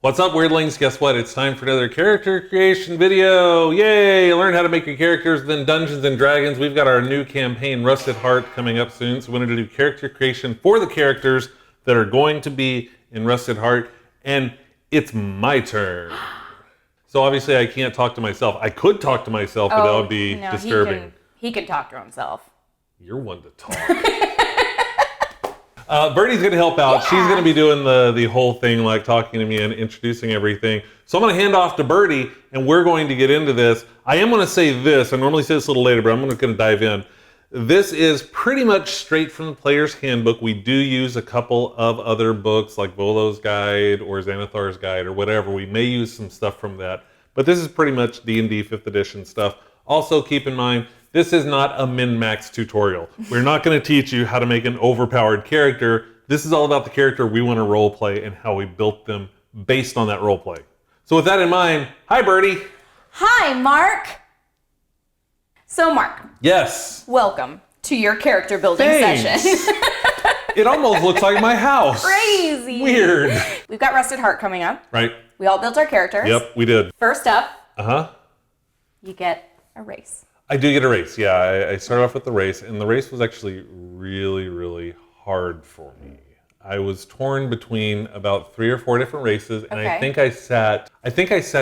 What's up, Weirdlings? Guess what? It's time for another character creation video. Yay! Learn how to make your characters in Dungeons & Dragons. We've got our new campaign, Rusted Heart, coming up soon. So we're going to do character creation for the characters that are going to be in Rusted Heart. And it's my turn. So obviously I can't talk to myself. I could talk to myself, but that would be disturbing. He can talk to himself. You're one to talk. Birdie's going to help out. Yeah. She's going to be doing the whole thing, like talking to me and introducing everything. So I'm going to hand off to Birdie, and we're going to get into this. I am going to say this. I normally say this a little later, but I'm going to dive in. This is pretty much straight from the Player's Handbook. We do use a couple of other books, like Volo's Guide or Xanathar's Guide or whatever. We may use some stuff from that. But this is pretty much D&D 5th edition stuff. Also, keep in mind, this is not a min-max tutorial. We're not going to teach you how to make an overpowered character. This is all about the character we want to roleplay and how we built them based on that roleplay. So with that in mind, hi Birdie. Hi Mark. So Mark. Yes. Welcome to your character building Thanks. session. It almost looks like my house. Crazy. Weird. We've got Rusted Heart coming up. Right. We all built our characters. Yep, we did. First up, you get a race. I do get a race, yeah. I started off with the race, and the race was actually really, really hard for me. I was torn between about 3 or 4 different races, and I think I sat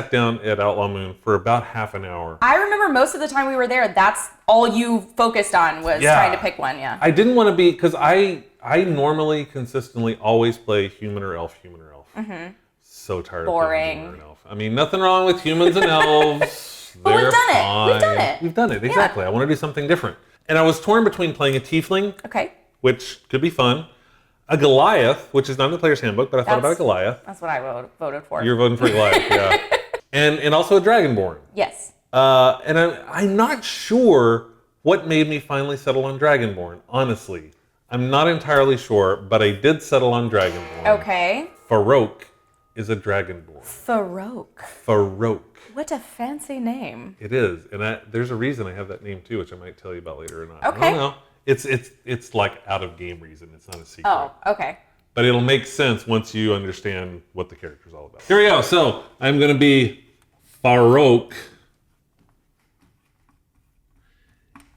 down at Outlaw Moon for about half an hour. I remember most of the time we were there, that's all you focused on was trying to pick one, yeah. I didn't want to be, because I normally consistently always play human or elf, human or elf. Mm-hmm. So tired of playing human or elf. I mean, nothing wrong with humans and elves. But we've done it. We've done it, exactly. Yeah. I want to do something different. And I was torn between playing a tiefling, which could be fun, a Goliath, which is not in the Player's Handbook, but I thought about a Goliath. That's what I voted for. You're voting for Goliath, yeah. And also a Dragonborn. Yes. And I'm not sure what made me finally settle on Dragonborn, honestly. I'm not entirely sure, but I did settle on Dragonborn. Okay. Farrokh is a Dragonborn. Farrokh. Farrokh. What a fancy name. It is, and there's a reason I have that name too, which I might tell you about later or not. Okay. I don't know. It's like out of game reason. It's not a secret. Oh, okay. But it'll make sense once you understand what the character's all about. Here we go. So I'm going to be Farrokh.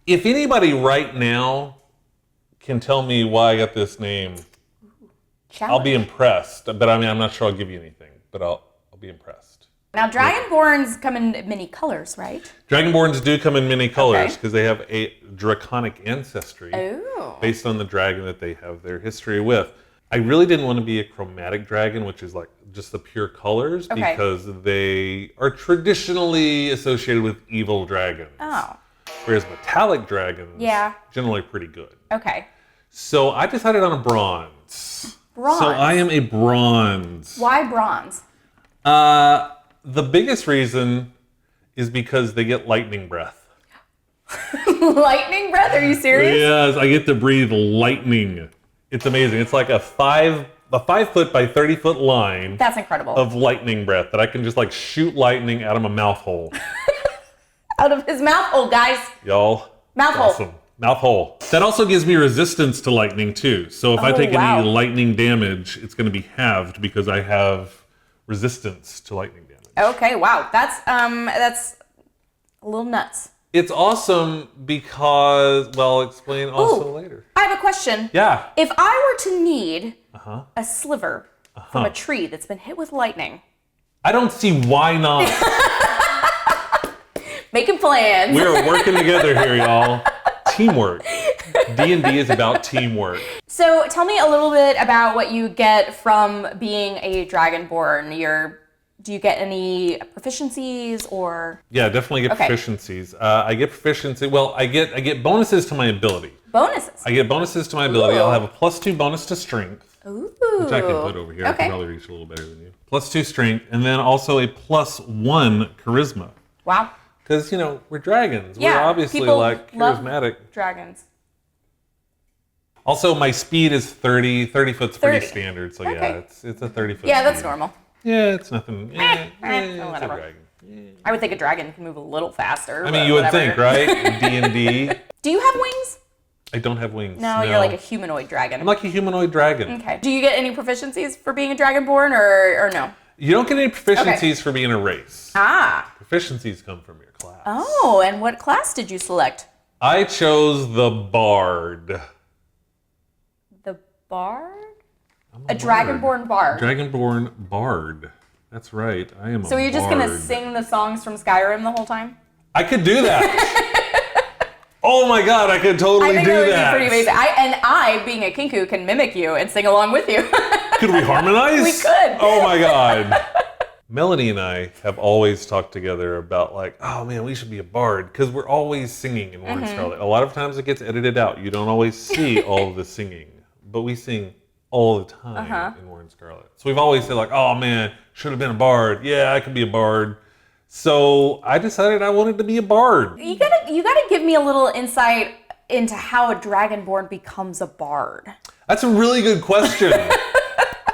If anybody right now can tell me why I got this name, I'll be impressed. But I mean, I'm not sure I'll give you anything, but I'll be impressed. Now, Dragonborns come in many colors, right? Dragonborns do come in many colors because they have a draconic ancestry based on the dragon that they have their history with. I really didn't want to be a chromatic dragon, which is like just the pure colors, because they are traditionally associated with evil dragons. Oh. Whereas metallic dragons generally pretty good. Okay. So I decided on a bronze. Bronze? So I am a bronze. Why bronze? The biggest reason is because they get lightning breath. Lightning breath? Are you serious? Yes, I get to breathe lightning. It's amazing. It's like a 5 foot by 30 foot line. That's incredible. Of lightning breath that I can just like shoot lightning out of my mouth hole. Out of his mouth hole, guys. Y'all. Mouth hole. Awesome. Mouth hole. That also gives me resistance to lightning too. So if I take any lightning damage, it's going to be halved because I have resistance to lightning damage. Okay, wow. That's a little nuts. It's awesome because, well, I'll explain also later. I have a question. Yeah. If I were to need a sliver from a tree that's been hit with lightning. I don't see why not. Making plans. We're working together here, y'all. Teamwork. D&D is about teamwork. So tell me a little bit about what you get from being a Dragonborn. Do you get any proficiencies or? Yeah, definitely get proficiencies. I get proficiency. Well, I get bonuses to my ability. Bonuses? I get bonuses to my ability. I'll have a +2 bonus to strength. Ooh. Which I can put over here. I can probably reach a little better than you. +2 strength, and then also a +1 charisma. Wow. Because, we're dragons. We're obviously like charismatic. Dragons. Also, my speed is 30. 30 foot's pretty standard. So yeah, it's a 30 foot. Yeah, that's normal. Yeah, it's nothing. It's a dragon. I would think a dragon can move a little faster. I mean, you would think, right? D&D. Do you have wings? I don't have wings. No, you're like a humanoid dragon. I'm like a humanoid dragon. Okay. Do you get any proficiencies for being a dragonborn or no? You don't get any proficiencies for being a race. Ah. Proficiencies come from your class. Oh, and what class did you select? I chose the Bard. The Bard? A Dragonborn Bard. Dragonborn Bard. That's right. I am a So are you just going to bard. sing the songs from Skyrim the whole time? I could do that. Oh my god, I could totally I think do that would that. be pretty amazing. I, being a kinku, can mimic you and sing along with you. Could we harmonize? We could. Oh my god. Melanie and I have always talked together about like, oh man, we should be a bard because we're always singing in War and Scarlet. A lot of times it gets edited out. You don't always see all of the singing, but we sing all the time in War and Scarlet. So we've always said like, oh man, should have been a bard. Yeah, I could be a bard. So I decided I wanted to be a bard. You gotta give me a little insight into how a Dragonborn becomes a bard. That's a really good question.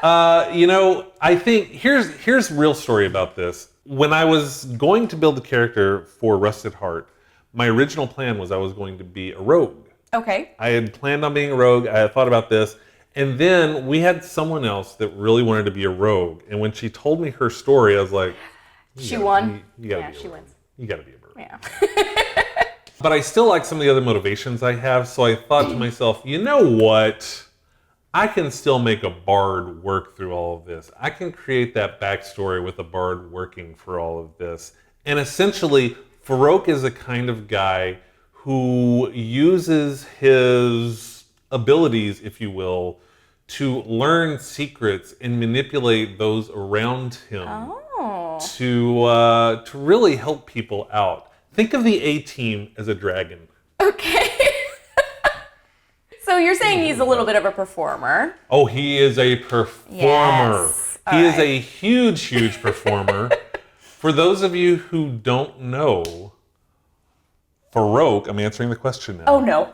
I think here's real story about this. When I was going to build the character for Rusted Heart, my original plan was I was going to be a rogue. Okay. I had planned on being a rogue. I had thought about this. And then we had someone else that really wanted to be a rogue. And when she told me her story, I was like, She won. You gotta Yeah, be a she rogue. wins. You gotta be a rogue. Yeah. But I still like some of the other motivations I have. So I thought to myself, you know what? I can still make a bard work through all of this. I can create that backstory with a bard working for all of this. And essentially, Farrokh is a kind of guy who uses his abilities, if you will, to learn secrets and manipulate those around him to really help people out. Think of the A-Team as a dragon. Okay. So you're saying he's a little bit of a performer. Oh, he is a performer. Yes. He is a huge, huge performer. For those of you who don't know, Farrokh, I'm answering the question now. Oh no.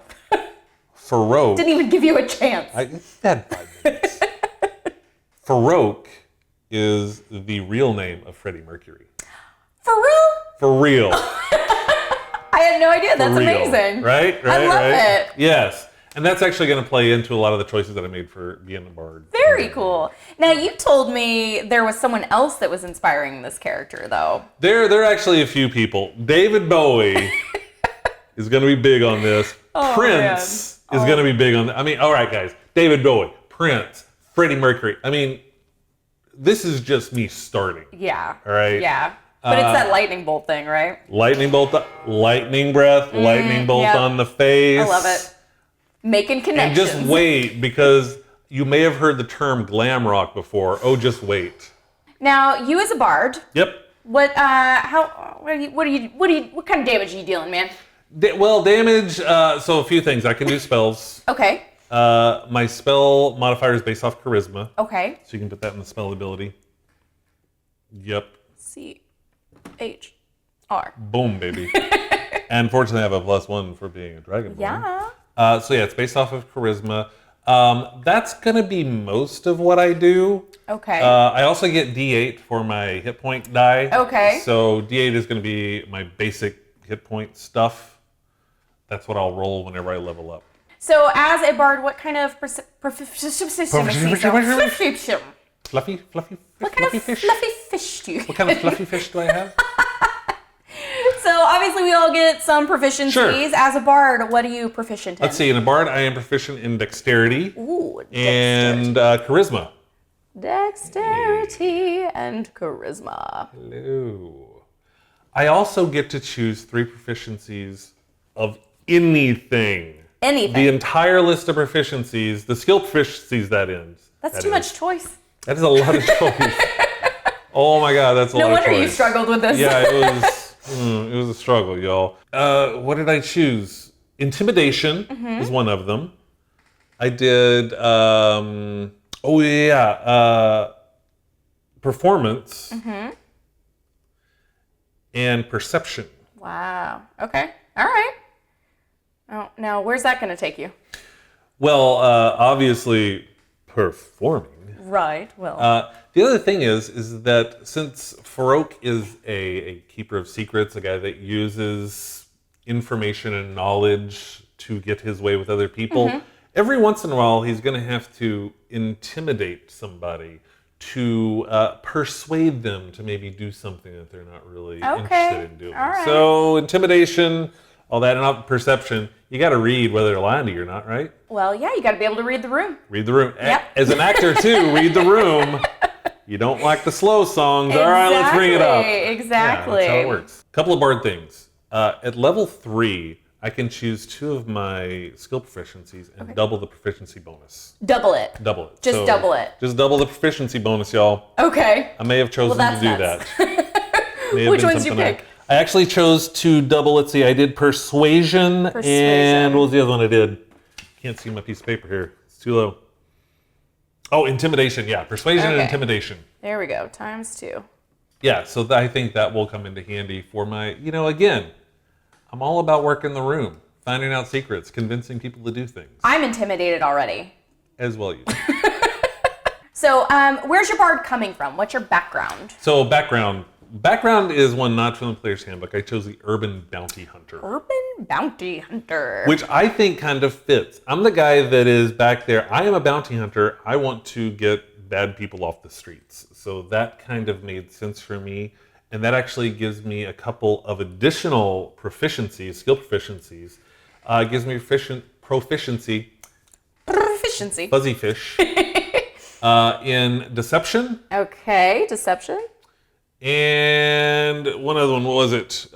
Farrokh. Didn't even give you a chance. I had 5 minutes. Farrokh is the real name of Freddie Mercury. For real? For real. I had no idea. That's For real. amazing. Right? I love it. Yes. And that's actually going to play into a lot of the choices that I made for being a bard. Very cool. Now you told me there was someone else that was inspiring this character, though. There are actually a few people. David Bowie is going to be big on this. Oh, Prince is going to be big on this. I mean, all right, guys. David Bowie, Prince, Freddie Mercury. I mean, this is just me starting. Yeah. All right. Yeah. But it's that lightning bolt thing, right? Lightning bolt, lightning breath, lightning bolt on the face. I love it. Making And connections. just wait, because you may have heard the term glam rock before. Oh, just wait. Now, you as a bard, Yep. what kind of damage are you dealing, man? Damage. So a few things. I can do spells. Okay. My spell modifier is based off charisma, Okay. so you can put that in the spell ability. Yep. CHR. Boom, baby. And fortunately, I have a +1 for being a dragonborn. Yeah. So yeah, it's based off of charisma. That's gonna be most of what I do. Okay. I also get D8 for my hit point die. Okay. So D8 is gonna be my basic hit point stuff. That's what I'll roll whenever I level up. So, as a bard, what kind of Fluffy fish do you What kind of fluffy fish do I have? So, obviously, we all get some proficiencies. Sure. As a bard, what are you proficient in? Let's see. In a bard, I am proficient in dexterity Ooh, and charisma. Dexterity and charisma. Hello. I also get to choose 3 proficiencies of anything. Anything. The entire list of proficiencies, the skill proficiencies that ends. That's too much choice. That is a lot of choice. Oh my god, that's a lot of choice. No wonder you struggled with this. Yeah, it was a struggle, y'all. What did I choose? Intimidation is one of them. I did, performance and perception. Wow. Okay. All right. Oh, now where's that going to take you? Well, obviously performing. Right. Well. The other thing is that since Farrokh is a keeper of secrets, a guy that uses information and knowledge to get his way with other people, every once in a while he's going to have to intimidate somebody to persuade them to maybe do something that they're not really interested in doing. All right. So intimidation, all that, and not perception. You got to read whether they're lying to you or not, right? Well, yeah, you got to be able to read the room. Read the room. Yep. As an actor too, read the room. You don't like the slow songs. All right, let's bring it up. Exactly. Yeah, that's how it works. Couple of bard things. At level 3, I can choose 2 of my skill proficiencies and double the proficiency bonus. Double it. Double it. Just double it. Just double the proficiency bonus, y'all. Okay. I may have chosen to do nuts. that. Which ones you pick? I actually chose to double. Let's see. I did persuasion. And what was the other one I did? Can't see my piece of paper here. It's too low. Oh, intimidation. Yeah, persuasion and intimidation. There we go. ×2. Yeah, so I think that will come into handy for my, again, I'm all about working the room, finding out secrets, convincing people to do things. I'm intimidated already. As well you. So, where's your bard coming from? What's your background? So background is one not from the player's handbook. I chose the Urban Bounty Hunter. Urban Bounty Hunter. Which I think kind of fits. I'm the guy that is back there. I am a bounty hunter. I want to get bad people off the streets. So that kind of made sense for me. And that actually gives me a couple of additional proficiencies, skill proficiencies. It gives me proficiency. Fuzzy fish. In deception. Okay, deception. And one other one, what was it?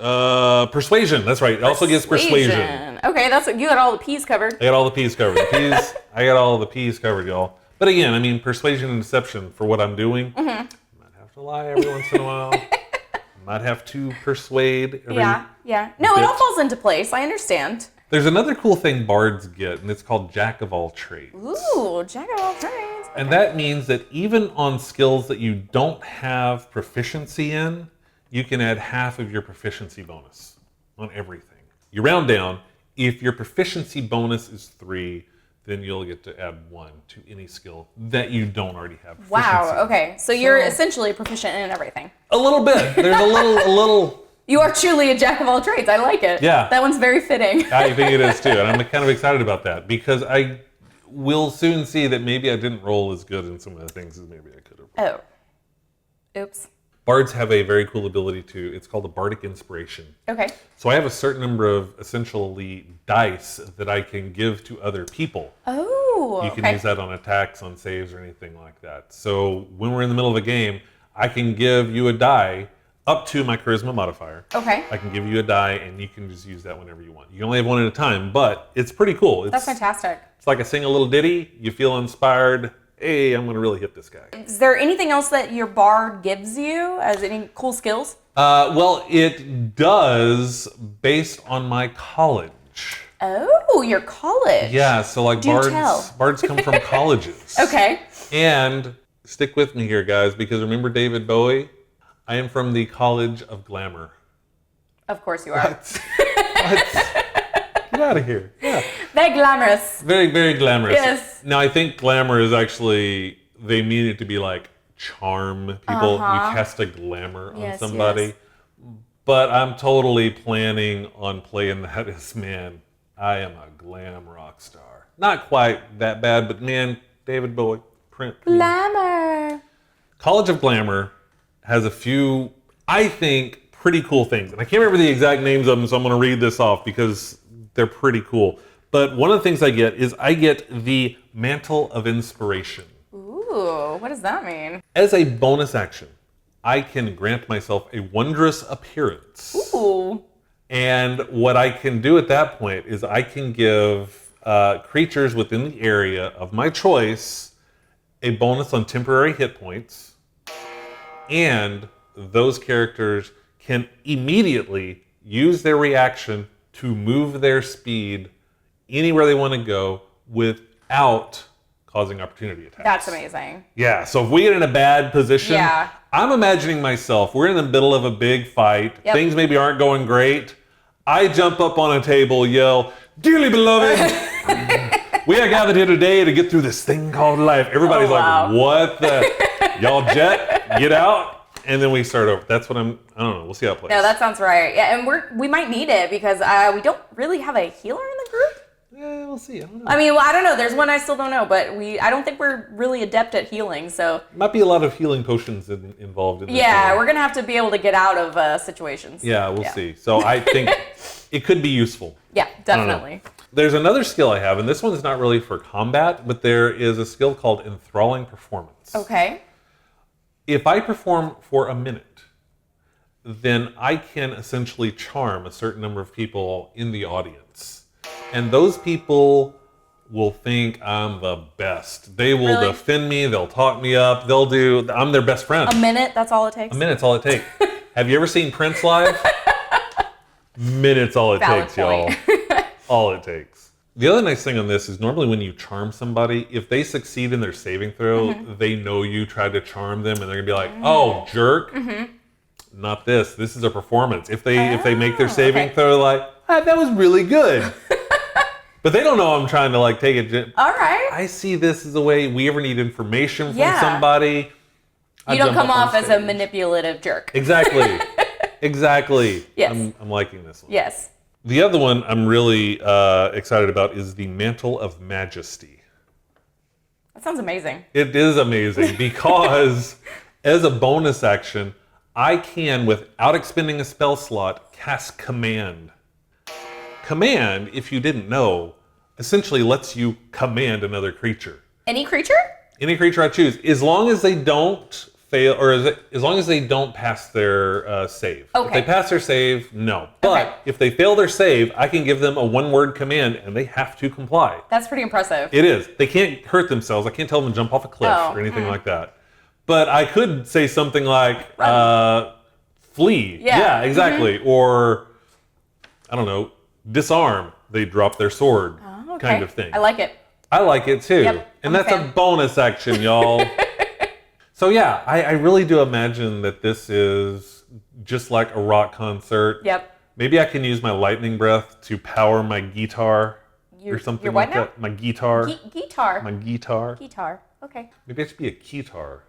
Persuasion. That's right. It also gives persuasion. Okay, that's what you got all the P's covered. I got all the P's covered. I got all the P's covered, y'all. But again, I mean, persuasion and deception for what I'm doing. I might have to lie every once in a while. Might have to persuade. Yeah. No, it all falls into place. I understand. There's another cool thing bards get, and it's called Jack of all trades. Ooh, Jack of all trades. And that means that even on skills that you don't have proficiency in, you can add half of your proficiency bonus on everything. You round down. If your proficiency bonus is 3, then you'll get to add 1 to any skill that you don't already have proficiency. Wow, okay. So you're essentially proficient in everything. A little bit. There's a little... You are truly a jack of all trades. I like it. Yeah. That one's very fitting. I think it is too. And I'm kind of excited about that because I will soon see that maybe I didn't roll as good in some of the things as maybe I could have. Oh. Oops. Bards have a very cool ability it's called a bardic inspiration. Okay. So I have a certain number of essentially dice that I can give to other people. Oh, You can use that on attacks, on saves, or anything like that. So when we're in the middle of a game, I can give you a die up to my charisma modifier. Okay. I can give you a die, and you can just use that whenever you want. You only have one at a time, but it's pretty cool. That's fantastic. It's like I sing a little ditty. You feel inspired. Hey, I'm going to really hit this guy. Is there anything else that your bard gives you as any cool skills? Well, it does based on my college. Oh, your college. Yeah, so like bards come from colleges. Okay. And stick with me here, guys, because remember David Bowie? I am from the College of Glamour. Of course you are. What? Get out of here. Yeah. Very glamorous. Very, very glamorous. Yes. Now, I think glamour is actually, they mean it to be like charm people. You cast a glamour on somebody. Yes. But I'm totally planning on playing that as, man, I am a glam rock star. Not quite that bad, but man, David Bowie, print. Glamour. College of Glamour has a few, I think, pretty cool things. And I can't remember the exact names of them, so I'm going to read this off because they're pretty cool. But one of the things I get is I get the Mantle of Inspiration. Ooh, what does that mean? As a bonus action, I can grant myself a wondrous appearance. Ooh. And what I can do at that point is I can give creatures within the area of my choice a bonus on temporary hit points. And those characters can immediately use their reaction to move their speed anywhere they want to go without causing opportunity attacks. That's amazing. Yeah, so if we get in a bad position, I'm imagining myself, we're in the middle of a big fight, things maybe aren't going great, I jump up on a table, yell, "Dearly beloved, we are gathered here today to get through this thing called life." Everybody's like, what the, y'all get out. And then we start over. That's what I don't know. We'll see how it plays. No, that sounds right. Yeah, and we might need it because we don't really have a healer in the group. We'll see. I don't know. I mean, well, I don't know. There's one I still don't know, but I don't think we're really adept at healing, so. Might be a lot of healing potions involved in this. Yeah, we're gonna have to be able to get out of situations. Yeah, we'll see. So I think it could be useful. Yeah, definitely. There's another skill I have, and this one's not really for combat, but there is a skill called Enthralling Performance. Okay. If I perform for a minute, then I can essentially charm a certain number of people in the audience. And those people will think I'm the best. They will defend me, they'll talk me up, I'm their best friend. A minute, that's all it takes? A minute's all it takes. Have you ever seen Prince live? Minute's all it takes, y'all. All it takes. The other nice thing on this is normally when you charm somebody, if they succeed in their saving throw, they know you tried to charm them and they're gonna be like, oh, jerk. Not this. This is a performance. If they make their saving throw, like, that was really good. But they don't know I'm trying to like take it. All right. I see this as a way we ever need information from somebody. You don't come off as a manipulative jerk. Exactly. Exactly. Yes. I'm liking this one. Yes. The other one I'm really excited about is the Mantle of Majesty. That sounds amazing. It is amazing because as a bonus action, I can, without expending a spell slot, cast Command. Command, if you didn't know, essentially lets you command another creature. Any creature? Any creature I choose, as long as they don't fail, or as long as they don't pass their save. Okay. If they pass their save, no. But if they fail their save, I can give them a one-word command, and they have to comply. That's pretty impressive. It is. They can't hurt themselves. I can't tell them to jump off a cliff or anything like that. But I could say something like, flee. Yeah, exactly. Or, I don't know, disarm. They drop their sword kind of thing. I like it. I like it too. Yep, and that's a bonus action, y'all. So yeah, I really do imagine that this is just like a rock concert. Yep. Maybe I can use my lightning breath to power my guitar or something your what like now? that. My guitar. Guitar. My guitar. Guitar. Okay. Maybe I should be a keytar.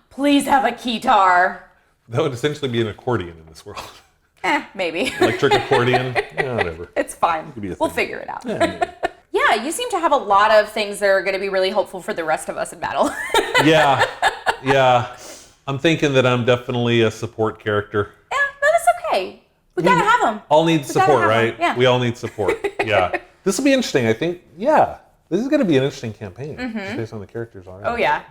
Please have a keytar. That would essentially be an accordion in this world. Maybe. Electric accordion. Yeah, whatever. It's fine. Be a We'll thing. figure it out. Yeah, Yeah, you seem to have a lot of things that are going to be really helpful for the rest of us in battle. yeah. I'm thinking that I'm definitely a support character. Yeah, no, that's okay. We gotta have them. All need support, right? Yeah. We all need support. Yeah. This will be interesting. I think, this is going to be an interesting campaign just based on the characters already. Oh yeah.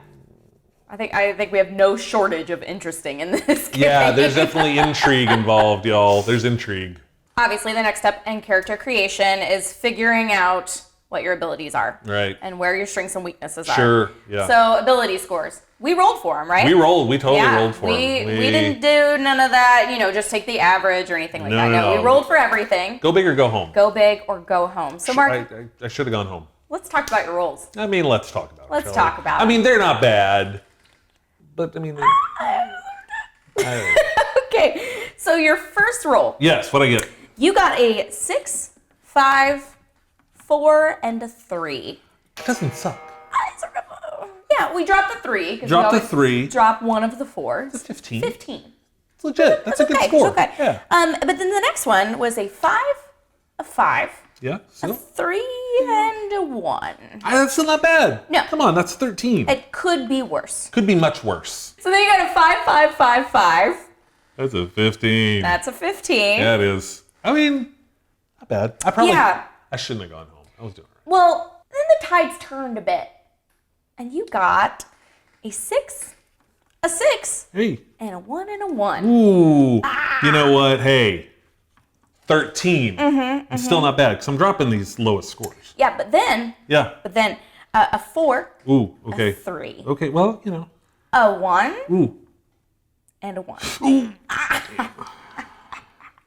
I think we have no shortage of interesting in this game. Yeah, there's definitely intrigue involved, y'all. There's intrigue. Obviously, the next step in character creation is figuring out what your abilities are. Right. And where your strengths and weaknesses are. Sure, yeah. So, ability scores. We rolled for them, right? We totally rolled for them. We didn't do none of that, just take the average or anything like that. No, we rolled for everything. Go big or go home. Go big or go home. So, Mark, I should have gone home. let's talk about your rolls. I mean, let's talk about it. Let's talk about it. I mean, they're not bad. But, I mean... Okay, so your first roll. Yes, what'd I get? You got a 6, 5, 4, and a 3. It doesn't suck. Yeah, we dropped the 3. Drop the 3. Drop one of the 4s. It's 15. 15. It's legit. That's a good okay. score. It's okay. Yeah. But then the next one was a 5, a 5, Yeah. a So 3, and a 1. that's still not bad. No. Come on, that's 13. It could be worse. Could be much worse. So then you got a 5, 5, 5, 5. That's a 15. That's a 15. Yeah, it is. I mean, not bad. I shouldn't have gone home. I was doing it. Well, then the tides turned a bit. And you got a 6, a 6, Hey. and a 1 and a 1. Ooh. You know what? Hey. 13. It's still not bad because I'm dropping these lowest scores. Yeah, but then a 4, Ooh, okay. a 3, Okay, well, a 1, Ooh. and a 1.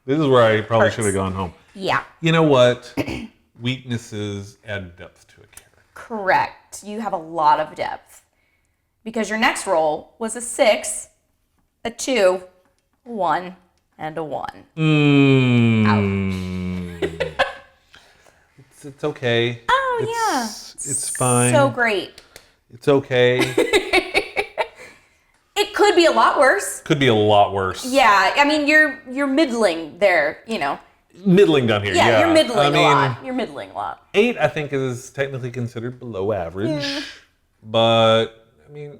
This is where I probably should have gone home. Yeah. You know what? Weaknesses add depth to a character. Correct. You have a lot of depth. Because your next roll was a 6, a 2, 1, and a 1. It's okay. Oh, It's fine. So great. It's okay. It could be a lot worse. Could be a lot worse. Yeah, I mean, you're middling there, middling down here. Yeah, you're middling a lot. You're middling a lot. 8, I think, is technically considered below average. But, I mean,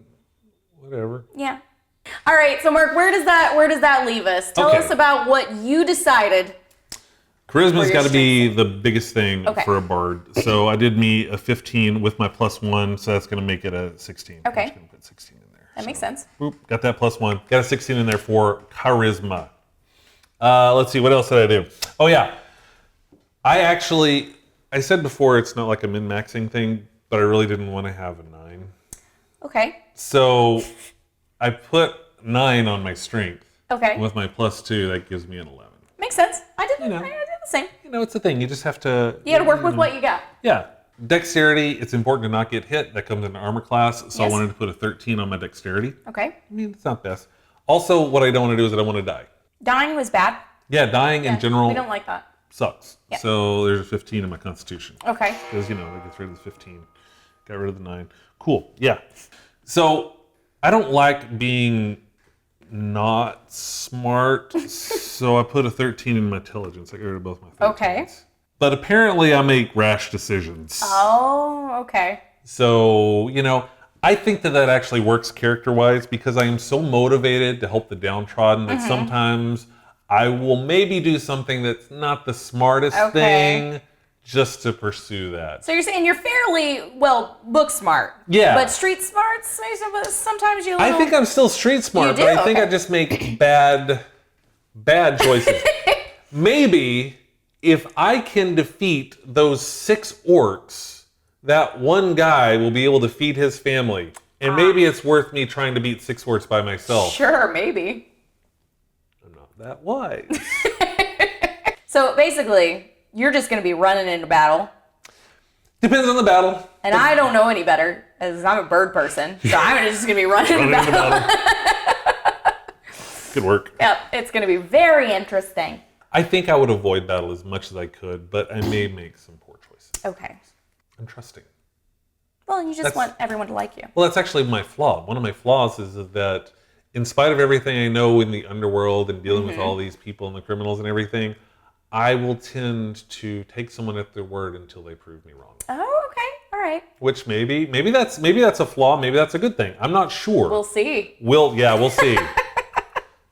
whatever. Yeah. All right, so Mark, where does that leave us? Tell us about what you decided. Charisma's got to be the biggest thing for a bard. So I did me a 15 with my +1, so that's going to make it a 16. Okay. I'm just going to put 16 in there. That makes sense. Boop, got that +1. Got a 16 in there for charisma. Let's see, what else did I do? Oh yeah, I said before it's not like a min-maxing thing, but I really didn't want to have a 9. Okay. So I put 9 on my strength. Okay. With my +2, that gives me an 11. Makes sense. I did the same. It's a thing. You just have to... You got to work with what you got. Yeah. Dexterity, it's important to not get hit. That comes into armor class, so I wanted to put a 13 on my dexterity. Okay. I mean, it's not best. Also, what I don't want to do is I don't want to die. Dying was bad. Yeah, dying in general... We don't like that. Sucks. Yeah. So there's a 15 in my constitution. Okay. Because, that gets rid of the 15. Got rid of the 9. Cool. Yeah. So I don't like being not smart, so I put a 13 in my intelligence. I got rid of both my 13s. Okay. But apparently I make rash decisions. Oh, okay. So, I think that actually works character-wise because I am so motivated to help the downtrodden that sometimes I will maybe do something that's not the smartest thing just to pursue that. So you're saying you're fairly, book smart. Yeah. But street smarts, sometimes you I think I'm still street smart, but I think I just make bad choices. Maybe if I can defeat those 6 orcs, that one guy will be able to feed his family. And maybe it's worth me trying to beat 6 orcs by myself. Sure, maybe. I'm not that wise. So basically, you're just going to be running into battle. Depends on the battle. And I don't know any better, as I'm a bird person. So I'm just going to be running into battle. Good work. Yep, it's going to be very interesting. I think I would avoid battle as much as I could, but I may make some poor choices. Okay. I'm trusting. Well, you just want everyone to like you. Well, that's actually my flaw. One of my flaws is that in spite of everything I know in the underworld and dealing with all these people and the criminals and everything, I will tend to take someone at their word until they prove me wrong. Oh, okay. All right. Which maybe that's a flaw, maybe that's a good thing. I'm not sure. We'll see. We'll see.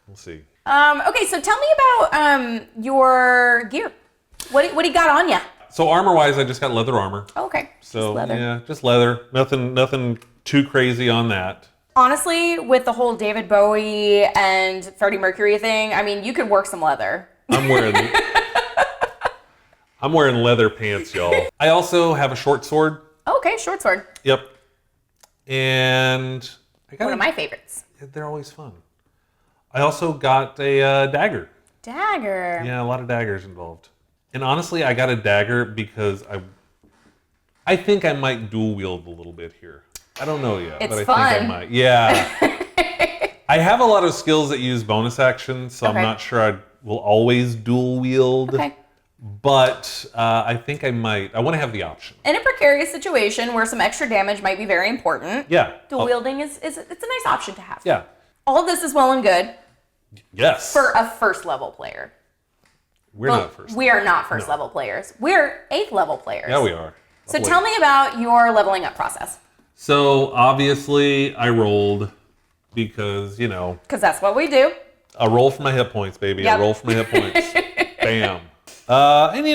We'll see. Okay, so tell me about your gear. What do you got on you? So armor-wise, I just got leather armor. Okay. So just leather. yeah, just leather. Nothing too crazy on that. Honestly, with the whole David Bowie and Freddie Mercury thing, I mean, you could work some leather. I'm wearing leather pants, y'all. I also have a short sword. Okay, short sword. Yep. And I got one of my favorites. They're always fun. I also got a dagger. Dagger. Yeah, a lot of daggers involved. And honestly, I got a dagger because I think I might dual wield a little bit here. I don't know yet, but I think I might. Yeah. I have a lot of skills that use bonus actions, so I'm not sure I will always dual wield. Okay. But I think I might. I want to have the option. In a precarious situation where some extra damage might be very important. Yeah. Dual wielding it's a nice option to have. Yeah. All of this is well and good. Yes. For a first level player. We're not first. We are not first level players. We're 8th level players. Yeah, we are. So tell me about your leveling up process. So obviously I rolled because, Because that's what we do. I roll for my hit points, baby. Yep. I roll for my hit points. Bam. And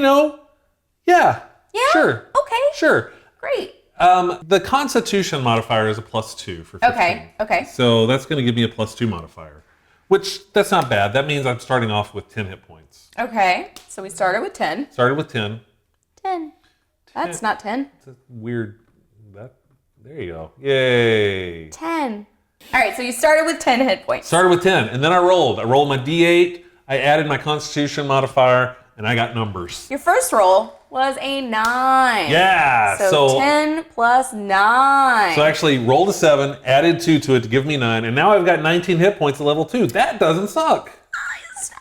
yeah. Yeah? Sure. Okay. Sure. Great. The Constitution modifier is a +2 for 15. Okay. So that's going to give me a +2 modifier, which that's not bad. That means I'm starting off with 10 hit points. Okay. So we started with 10. Started with 10. 10. That's not 10. It's a weird. There you go. Yay. 10. All right. So you started with 10 hit points. Started with 10, and then I rolled. I rolled my D8. I added my Constitution modifier, and I got numbers. Your first roll was a 9. Yeah. So 10 plus 9. So I actually rolled a 7, added 2 to it to give me 9, and now I've got 19 hit points at level 2. That doesn't suck.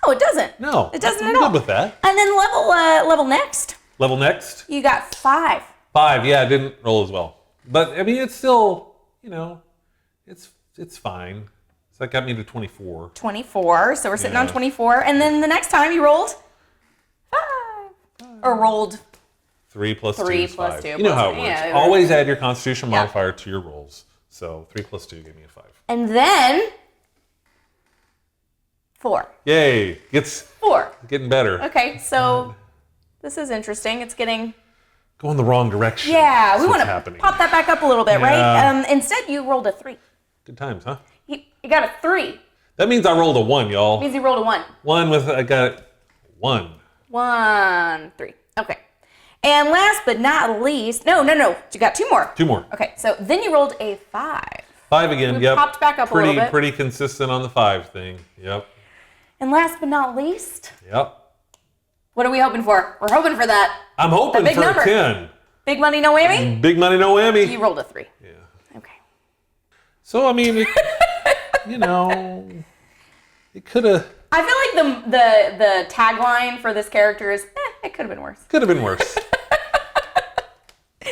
No, it doesn't. No. It doesn't I'm at all. good with that. And then level next. Level next? You got 5. 5, yeah, I didn't roll as well. But, I mean, it's still, it's fine. So that got me to 24. 24, so we're sitting on 24. And then the next time you rolled Or rolled 3 plus 2 3 is plus 5. 2 You know how it works. yeah, Always add your Constitution Yeah. modifier to your rolls. So 3 plus 2 gave me a 5. And then 4. Yay! It's 4. getting better. Okay, so this is interesting. It's getting... Going the wrong direction. Yeah, we That's want what's to happening. pop that back up a little bit, right? Yeah. Instead, you rolled a 3. Good times, huh? You got a 3. That means I rolled a 1, y'all. Means you rolled a 1. I got 1. 1, 3. Okay. And last but not least, no. You got 2 more. 2 more. Okay, so then you rolled a 5. 5 again, We yep. popped back up a little bit. Pretty consistent on the 5 thing. Yep. And last but not least, Yep. what are we hoping for? We're hoping for that. I'm hoping big for number. a 10. Big money, no whammy? Big money, no whammy. You rolled a 3. Yeah. Okay. So, I mean, it could have... I feel like the tagline for this character is, it could have been worse. Could have been worse.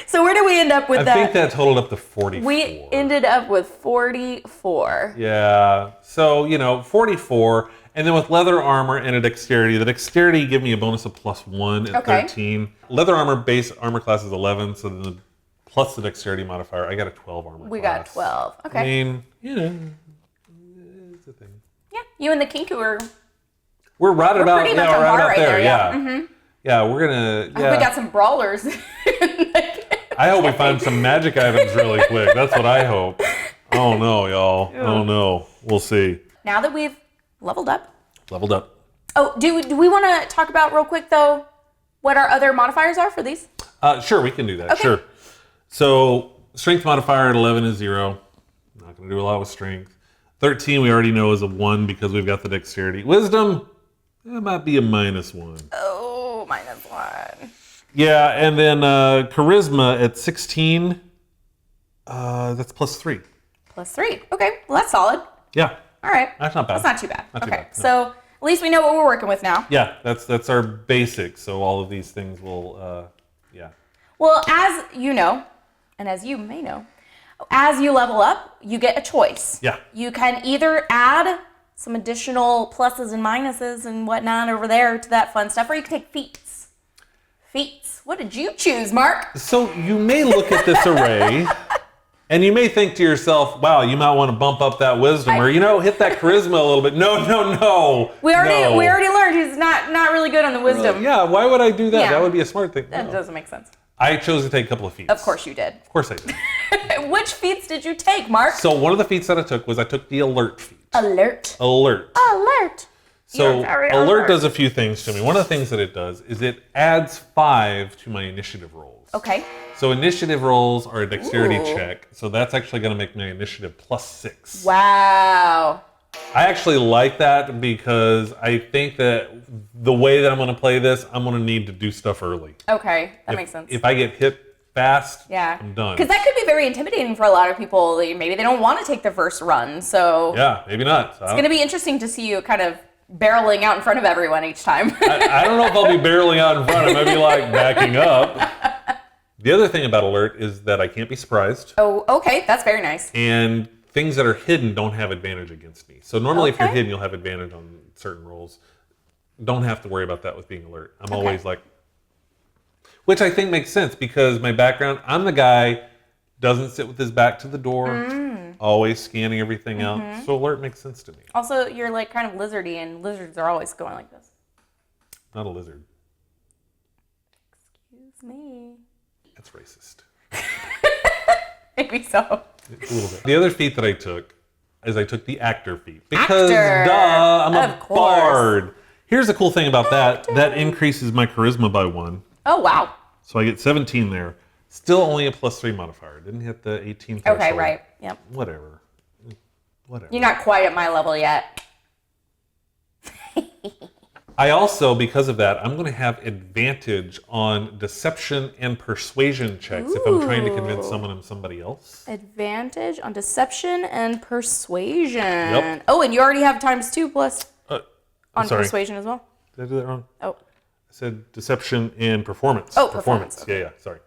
So where do we end up with that? I think that totaled up to 44. We ended up with 44. Yeah. So, 44. And then with leather armor and a dexterity, the dexterity give me a bonus of +1 at Okay. 13. Leather armor base armor class is 11, so then plus the dexterity modifier, I got a 12 armor We class. got 12. Okay. I mean, it's a thing. Yeah, you and the Kinku are... We're right about, pretty much we're on right par about right there, there, yeah. yeah. Mm-hmm. Yeah, we're gonna, I hope we got some brawlers. I hope we find some magic items really quick. That's what I hope. Oh no, y'all. Oh no. We'll see. Now that we've leveled up. Leveled up. Oh, do we want to talk about real quick, though, what our other modifiers are for these? Sure, we can do that. Okay. Sure. So, strength modifier at 11 is 0. Not going to do a lot with strength. 13 we already know is a 1 because we've got the dexterity. Wisdom, that might be a -1. Oh, -1. Yeah, and then charisma at 16, that's +3. +3. Okay, well, that's solid. Yeah. All right. That's not bad. That's not too bad. Not too Okay, bad, no. so at least we know what we're working with now. Yeah, that's our basics. So all of these things will, yeah. Well, as you know, and as you may know, as you level up, you get a choice. Yeah. You can either add some additional pluses and minuses and whatnot over there to that fun stuff, or you can take feats. Feats. What did you choose, Mark? So you may look at this array and you may think to yourself, wow, you might want to bump up that wisdom or, hit that charisma a little bit. No. We already learned he's not really good on the wisdom. Yeah, why would I do that? Yeah. That would be a smart thing. That No. doesn't make sense. I chose to take a couple of feats. Of course you did. Of course I did. Which feats did you take, Mark? So one of the feats that I took was I took the alert feat. Alert. Alert. Alert. So You're very alert does a few things to me. One of the things that it does is it adds 5 to my initiative rolls. Okay. So initiative rolls are a dexterity Ooh. check. So that's actually going to make my initiative +6. Wow. I actually like that because I think that the way that I'm going to play this, I'm going to need to do stuff early. Okay, that makes sense. If I get hit fast, Yeah. I'm done. Because that could be very intimidating for a lot of people. Maybe they don't want to take the first run. So Yeah, maybe not. it's going to be interesting to see you kind of barreling out in front of everyone each time. I don't know if I'll be barreling out in front. I might be like backing up. The other thing about alert is that I can't be surprised. Oh, okay. That's very nice. And things that are hidden don't have advantage against me. So normally if you're Okay. hidden, you'll have advantage on certain rolls. Don't have to worry about that with being alert. I'm always like, which I think makes sense because my background, I'm the guy doesn't sit with his back to the door, always scanning everything out. So alert makes sense to me. Also, you're like kind of lizardy, and lizards are always going like this. Not a lizard. Excuse me. That's racist. Maybe so. It's a little bit. The other feat that I took is I took the actor feat. Because, Actor! duh, I'm a Of course. bard. Here's the cool thing about that. That increases my charisma by 1. Oh, wow. So I get 17 there. Still only a +3 modifier. Didn't hit the 18 threshold. Okay, right. Yep. Whatever. You're not quite at my level yet. I also, because of that, I'm going to have advantage on deception and persuasion checks if I'm trying to convince someone I'm somebody else. Advantage on deception and persuasion. Yep. Oh, and you already have ×2 plus on sorry. persuasion as well. Did I do that wrong? Oh. I said deception and performance. Oh, performance, okay. Yeah, sorry.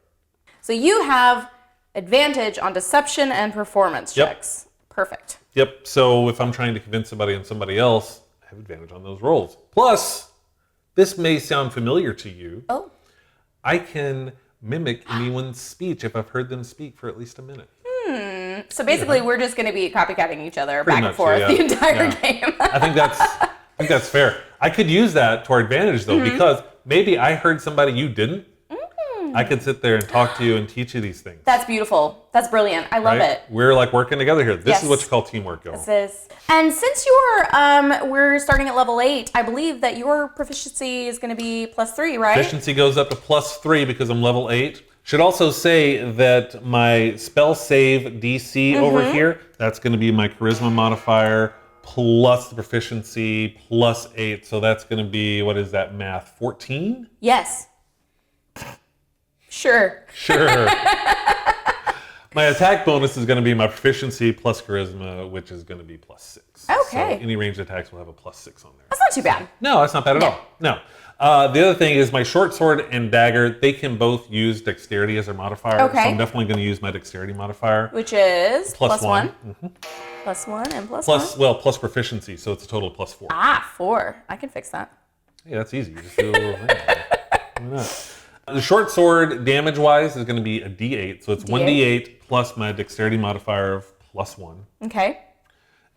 So you have advantage on deception and performance Yep. checks. Perfect. Yep. So if I'm trying to convince somebody I'm somebody else, I have advantage on those rolls. Plus, this may sound familiar to you. Oh. I can mimic anyone's speech if I've heard them speak for at least a minute. So basically, we're just going to be copycatting each other Pretty back and much, forth yeah. the entire Yeah. game. I think that's fair. I could use that to our advantage though, because maybe I heard somebody you didn't. I could sit there and talk to you and teach you these things. That's beautiful. That's brilliant. I love right? it. We're like working together here. This Yes. is what you call teamwork, y'all. This is. And since we're starting at level 8, I believe that your proficiency is going to be +3, right? Efficiency goes up to +3 because I'm level 8. Should also say that my spell save DC over here, that's going to be my charisma modifier plus the proficiency +8. So that's going to be, what is that math, 14? Yes. Sure. Sure. My attack bonus is going to be my proficiency plus charisma, which is going to be +6. Okay. So any ranged attacks will have a +6 on there. That's not too bad. No, that's not bad at all. No. The other thing is my short sword and dagger, they can both use dexterity as their modifier. Okay. So I'm definitely going to use my dexterity modifier. Which is +1. +1. Mhm. +1 and +1. Plus proficiency, so it's a total of +4. 4. I can fix that. Hey, that's easy. You just do a little thing. Why not? The short sword, damage-wise, is going to be a D8. So it's D8. 1D8 plus my dexterity modifier of +1. Okay.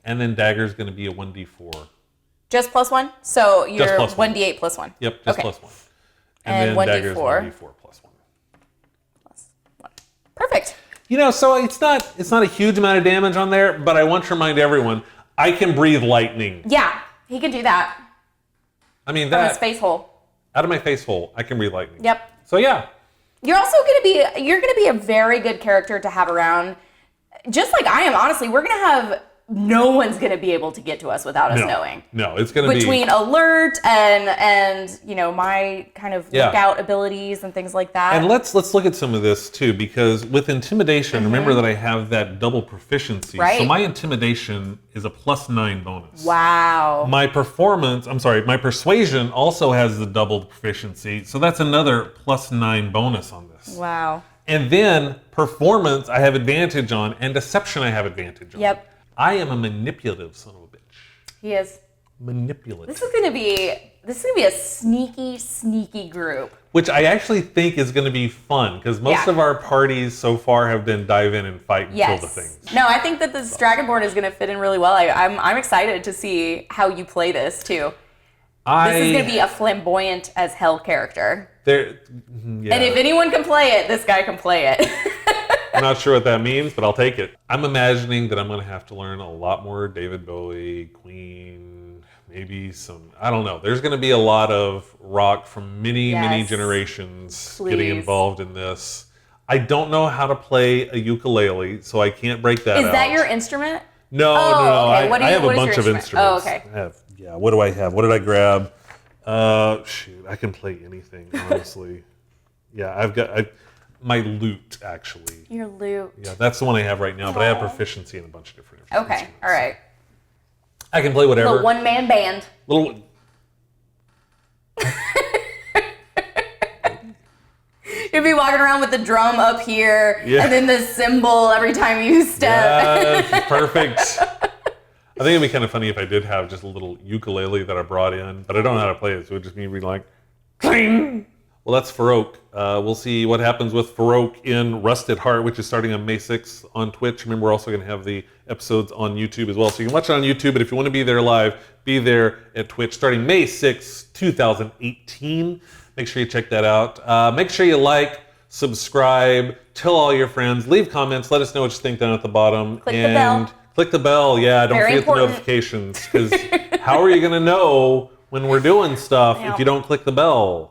And then dagger is going to be a 1D4. Just +1? So you're Just +1. 1d8 +1. Yep, just Okay. +1. And then 1d4. dagger is 1D4 +1. +1. Perfect. You know, so it's not a huge amount of damage on there, but I want to remind everyone, I can breathe lightning. Yeah, he can do that I mean, from his that, space hole. out of my face hole, I can breathe lightning. Yep. So yeah, You're also you're gonna be a very good character to have around. Just like I am, honestly, no one's gonna be able to get to us without us knowing. No, it's going to be... Between alert and my kind of Yeah. lookout abilities and things like that. And let's look at some of this too, because with intimidation, remember that I have that double proficiency. Right. So my intimidation is a +9 bonus. Wow. My persuasion also has the doubled proficiency, so that's another +9 bonus on this. Wow. And then performance I have advantage on, and deception I have advantage on. Yep. I am a manipulative son of a bitch. He is. Manipulative. This is gonna be a sneaky group. Which I actually think is going to be fun, because most of our parties so far have been dive in and fight and kill the things. No, I think that this Dragonborn is gonna fit in really well. I'm excited to see how you play this too. This is gonna be a flamboyant as hell character. And if anyone can play it, this guy can play it. I'm not sure what that means, but I'll take it. I'm imagining that I'm going to have to learn a lot more David Bowie, Queen, maybe some, I don't know. There's going to be a lot of rock from many generations getting involved in this. I don't know how to play a ukulele, so I can't break that out. Is that your instrument? No. Okay. I have a what is bunch your of instrument? instruments. What do I have? What did I grab? Shoot, I can play anything, honestly. I've got my lute, actually. Your lute. Yeah, that's the one I have right now, but I have proficiency in a bunch of different Okay, instruments. all right. I can play whatever. The one-man band. Little. You'd be walking around with the drum up here, and then the cymbal every time you step. Yes, perfect. I think it'd be kind of funny if I did have just a little ukulele that I brought in, but I don't know how to play it, so it would just be like, cling. Well, that's Farrokh. We'll see what happens with Farrokh in Rusted Heart, which is starting on May 6th on Twitch. Remember, we're also going to have the episodes on YouTube as well. So you can watch it on YouTube, but if you want to be there live, be there at Twitch starting May 6th, 2018. Make sure you check that out. Make sure you like, subscribe, tell all your friends, leave comments, let us know what you think down at the bottom. Click the bell. Click the bell, yeah. Don't Very forget important. the notifications, because how are you going to know when we're doing stuff if you don't click the bell?